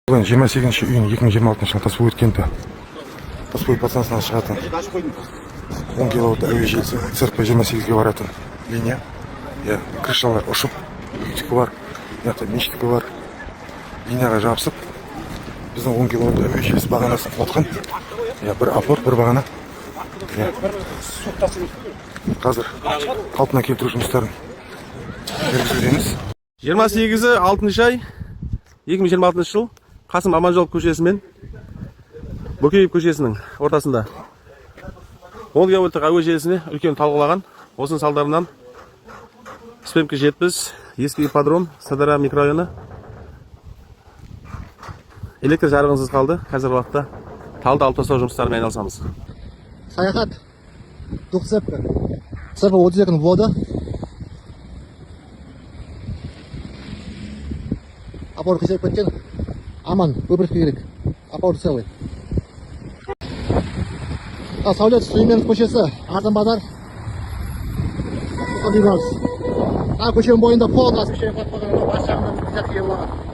Бүгін 28-ші үйін 2026 жылы Тасбой өткенді. Тасбой пацанасынан шығатын 10 киловатт әуе желісі ЦРП 28-ге баратын линия. Крышалар ұшып, үйтікі бар, мешіттікі бар. Линияға жабысып, біздің 10 киловатт әуе желісі бағанасын қотқан. Бір апор, бір бағана. Қазір қалпына келтіру жұмыстарын жүргізудеміз. 28-і 6 ай 2026 жыл Қасым Аманжолов көшесі мен Бөкеев көшесінің ортасында 10 киловатттық әуе желісіне үлкен талқылаған. Осының салдарынан СПМК 70 ескі ипподром Садара микрорайоны электр жарығынсыз қалды. Қазіргі уақытта талды алып тастау жұмыстарымен айналысамыз. Саяхат дух цепка 32 ввода. Апор қисайып кеткен. Аман, выпрыгнуть керек. Апор целый. Сәулет Сүлейменов көшесі, Ардын базар. Көшенің бойында полный освещение қойып қойған. Бас жағынан